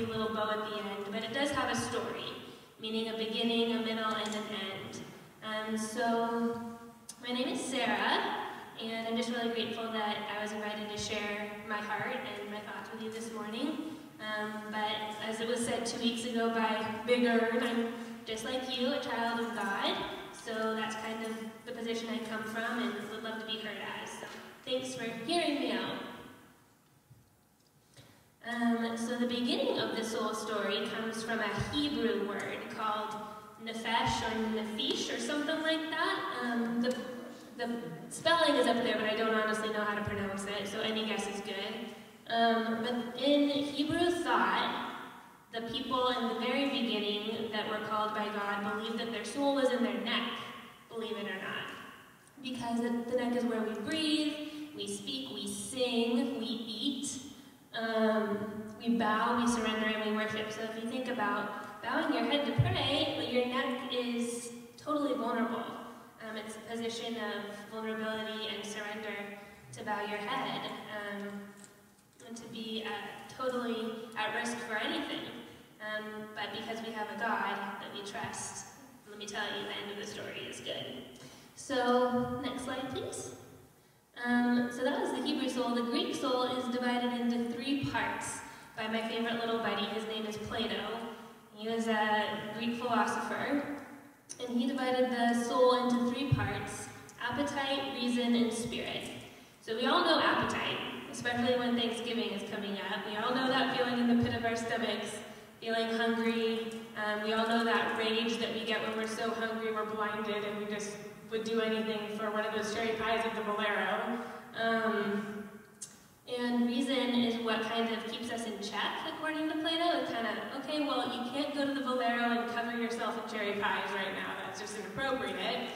pretty little bow at the end, but it does have a story, meaning a beginning, a middle, and an end. So my name is Sarah, and I'm just really grateful that I was invited to share my heart and my thoughts with you this morning. But as it was said 2 weeks ago by Big Ern, I'm just like you, a child of God. So that's kind of the position I come from and would love to be heard as. So thanks for hearing me out. So the beginning of this whole story comes from a Hebrew word called nefesh or nephish or something like that. The spelling is up there, but I don't honestly know how to pronounce it, so any guess is good. But in Hebrew thought, the people in the very beginning that were called by God believed that their soul was in their neck, believe it or not. Because the neck is where we breathe, we speak, we sing, we eat, we bow, we surrender, and we worship. So if you think about bowing your head to pray, your neck is totally vulnerable. It's a position of vulnerability and surrender to bow your head and to be totally at risk for anything. But because we have a God that we trust, let me tell you, the end of the story is good. So, next slide, please. So that was the Hebrew soul. The Greek soul is divided into 3 parts by my favorite little buddy. His name is Plato. He was a Greek philosopher, and he divided the soul into 3 parts: appetite, reason, and spirit. So we all know appetite, especially when Thanksgiving is coming up. We all know that feeling in the pit of our stomachs, feeling hungry. We all know that rage that we get when we're so hungry we're blinded and we just would do anything for one of those cherry pies at the Bolero. And reason is what kind of keeps us in check, according to Plato. It's kind of, okay, well, you can't go to the Bolero and cover yourself in cherry pies right now. That's just inappropriate.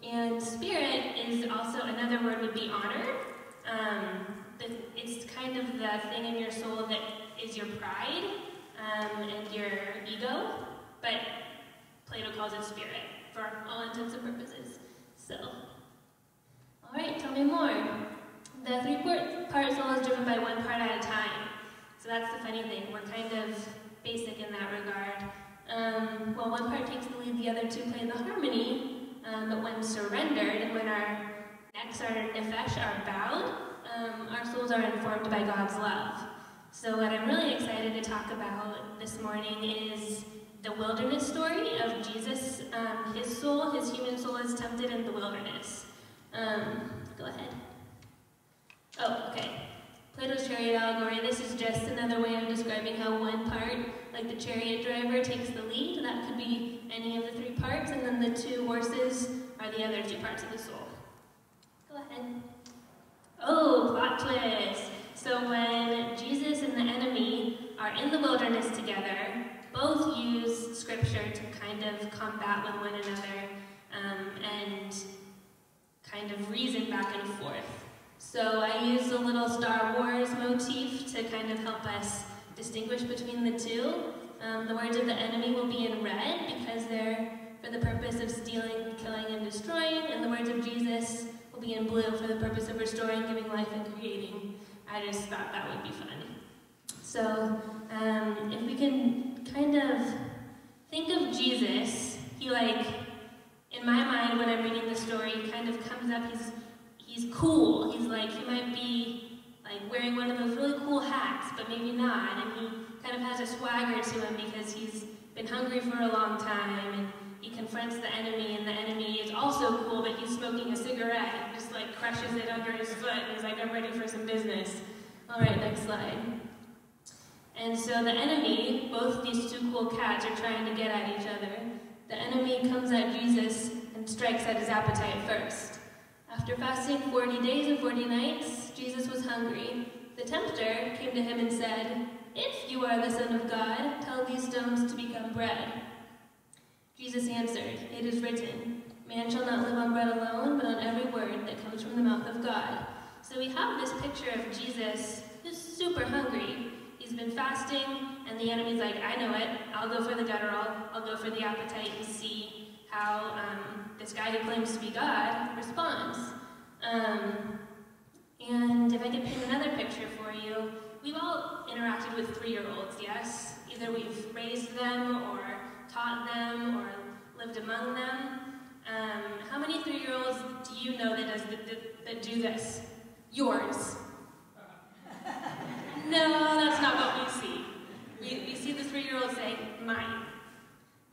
And spirit is also, another word would be honor. It's kind of the thing in your soul that is your pride and your ego, but Plato calls it spirit for all intents and purposes. So, all right, tell me more. The 3-part soul is driven by 1 part at a time. So that's the funny thing. We're kind of basic in that regard. Well, 1 part takes the lead, the other 2 play the harmony, but when surrendered and when our necks, our nefesh, are bowed, our souls are informed by God's love. So what I'm really excited to talk about this morning is the wilderness story of Jesus. His soul, his human soul, is tempted in the wilderness. Go ahead. Oh, okay. Plato's chariot allegory. This is just another way of describing how 1 part, like the chariot driver, takes the lead. That could be any of the 3 parts, and then the 2 horses are the other 2 parts of the soul. Go ahead. Oh, plot twist. So when Jesus and the enemy are in the wilderness together, both use scripture to kind of combat with one another and kind of reason back and forth. So I used a little Star Wars motif to kind of help us distinguish between the 2. The words of the enemy will be in red because they're for the purpose of stealing, killing, and destroying, and the words of Jesus will be in blue for the purpose of restoring, giving life, and creating. I just thought that would be fun. So if we can kind of think of Jesus, he in my mind when I'm reading the story, he kind of comes up, he's cool. He might be wearing one of those really cool hats, but maybe not. And he kind of has a swagger to him because he's been hungry for a long time, and he confronts the enemy, and the enemy is also cool, but he's smoking a cigarette and just crushes it under his foot, and he's like, I'm ready for some business. All right, next slide. And so the enemy, both these 2 cool cats are trying to get at each other. The enemy comes at Jesus and strikes at his appetite first. After fasting 40 days and 40 nights, Jesus was hungry. The tempter came to him and said, If you are the Son of God, tell these stones to become bread. Jesus answered, It is written, Man shall not live on bread alone, but on every word that comes from the mouth of God. So we have this picture of Jesus who's super hungry. He's been fasting, and the enemy's like, I know it. I'll go for the guttural. I'll go for the appetite and see how this guy who claims to be God responds. And if I could paint another picture for you, we've all interacted with 3-year-olds, yes? Either we've raised them or taught them or lived among them. How many 3-year-olds do you know that do this? Yours. No, that's not what we see. We see the 3-year-old say, mine.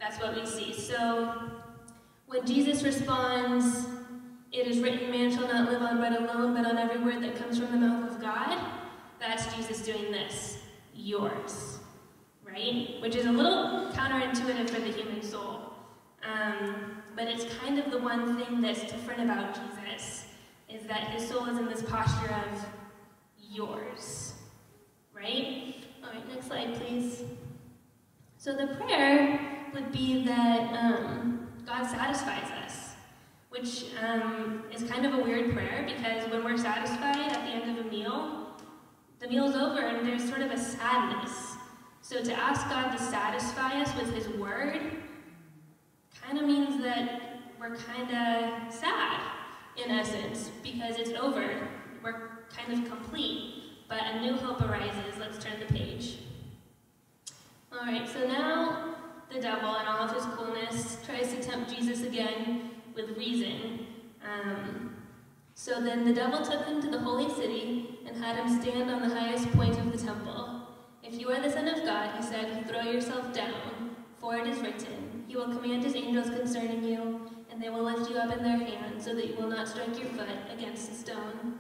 That's what we see. So when Jesus responds, "It is written, man shall not live on bread alone, but on every word that comes from the mouth of God," that's Jesus doing this. Yours. Right? Which is a little counterintuitive for the human soul. But it's kind of the one thing that's different about Jesus, is that his soul is in this posture of yours. Right? All right, next slide, please. So the prayer would be that God satisfies us, which is kind of a weird prayer, because when we're satisfied at the end of a meal, the meal's over and there's sort of a sadness. So to ask God to satisfy us with his word kind of means that we're kind of sad, in essence, because it's over. We're kind of complete, but a new hope arises. Let's turn the page. All right, so now the devil, in all of his coolness, tries to tempt Jesus again with reason. So then the devil took him to the holy city and had him stand on the highest point of the temple. "If you are the Son of God," he said, "throw yourself down, for it is written, he will command his angels concerning you, and they will lift you up in their hands, so that you will not strike your foot against a stone."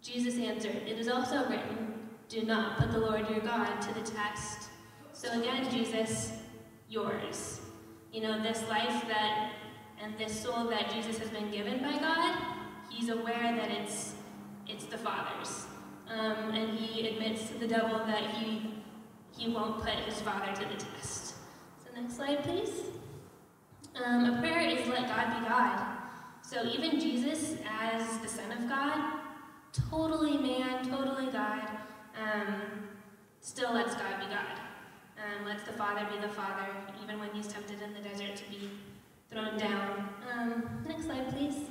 Jesus answered, "It is also written, do not put the Lord your God to the test." So again, Jesus, yours. You know, this life and this soul that Jesus has been given by God, he's aware that it's the Father's. And he admits to the devil that he won't put his Father to the test. So next slide, please. A prayer is let God be God. So even Jesus, as the Son of God, totally man, totally God, still lets God be God. Lets the Father be the Father, even when he's tempted in the desert to be thrown down. Next slide, please.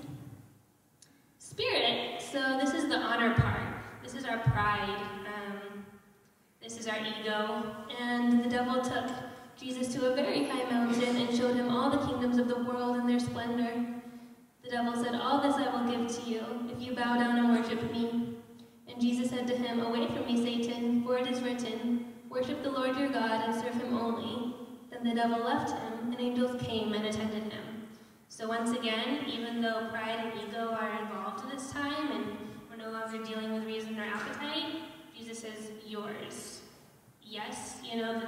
Spirit. So this is the honor part. This is our pride. This is our ego. And the devil took Jesus to a very high mountain and showed him all the kingdoms of the world and their splendor. The devil said, "All this I will give to you, if you bow down and worship me." And Jesus said to him, "Away from me, Satan, for it is written, worship the Lord your God and serve him only." Then the devil left him, and angels came and attended him. So once again, even though pride and ego are involved this time, and we're no longer dealing with reason or appetite, Jesus says, yours. Yes, you know,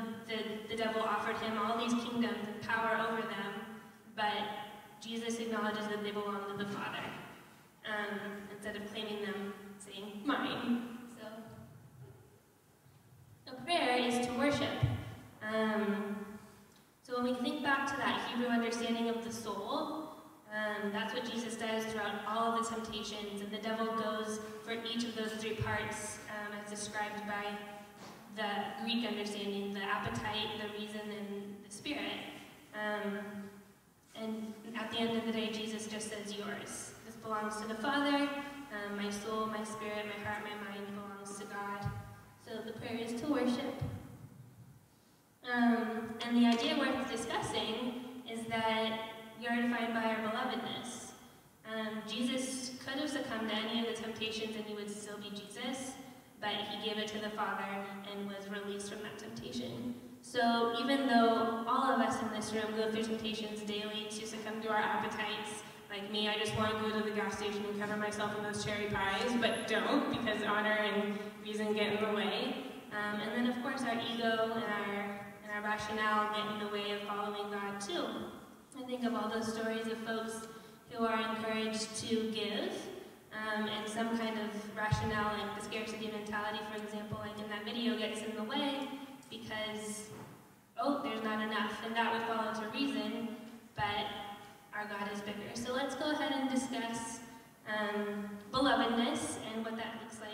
the devil offered him all these kingdoms and power over them, but Jesus acknowledges that they belong to the Father, instead of claiming them, saying, mine. So, a prayer is to worship. So when we think back to that Hebrew understanding of the soul, that's what Jesus does throughout all of the temptations, and the devil goes for each of those 3 parts, as described by the Greek understanding, the appetite, the reason, and the spirit. And at the end of the day, Jesus just says, yours. This belongs to the Father. My soul, my spirit, my heart, my mind belongs to God. So the prayer is to worship. And the idea worth discussing is that we are defined by our belovedness. Jesus could have succumbed to any of the temptations and he would still be Jesus, but he gave it to the Father and was released from that temptation. So even though all of us in this room go through temptations daily to succumb to our appetites, like me, I just want to go to the gas station and cover myself in those cherry pies, but don't, because honor and reason get in the way. And then of course our ego and our rationale get in the way of following God too. I think of all those stories of folks who are encouraged to give, and some kind of rationale, like the scarcity mentality, for example, like in that video, gets in the way because, oh, there's not enough, and that would fall into reason, but our God is bigger. So let's go ahead and discuss belovedness and what that looks like.